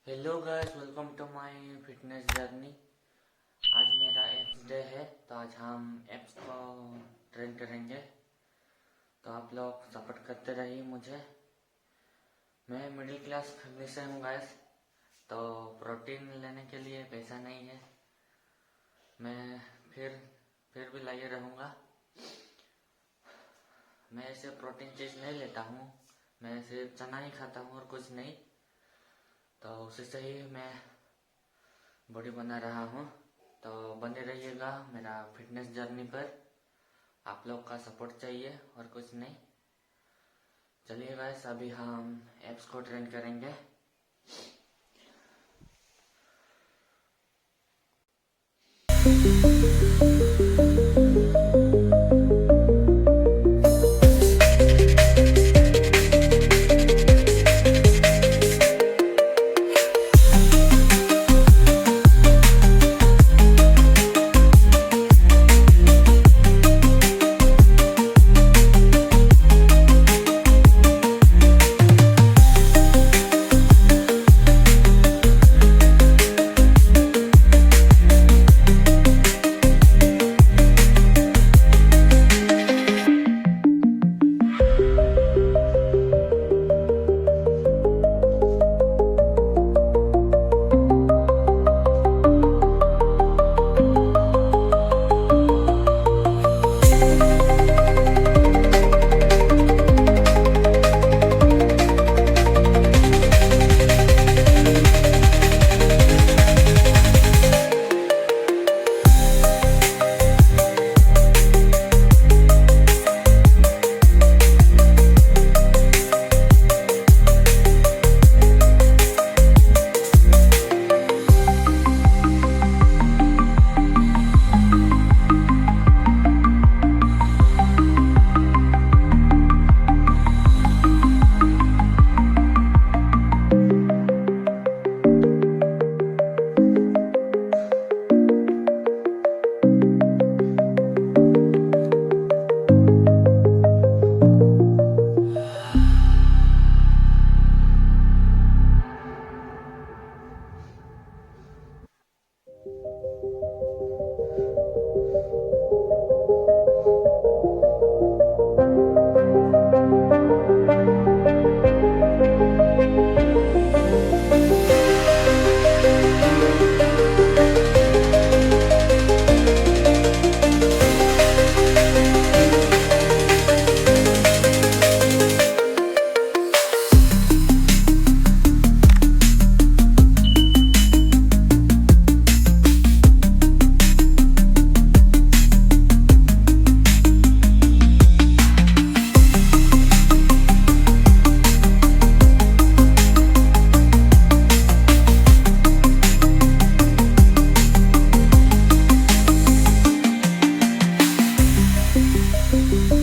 Hello guys, welcome to my fitness journey. आज मेरा apps day है, तो आज हम एप्स को ट्रेन करेंगे। तो आप लोग सपोर्ट करते रहिए मुझे। मैं मिडिल क्लास फैमिली से हूँ गाइस, तो प्रोटीन लेने के लिए पैसा नहीं है। मैं फिर भी लाइए रहूँगा। मैं ऐसे प्रोटीन चीज़ नहीं लेता हूँ, मैं सिर्फ चना ही खाता हूँ और कुछ नहीं। तो उसी से ही मैं बॉडी बना रहा हूँ। तो बने रहिएगा मेरा फिटनेस जर्नी पर। आप लोग का सपोर्ट चाहिए और कुछ नहीं। चलिए गाइस, अभी हम एप्स को ट्रेन करेंगे।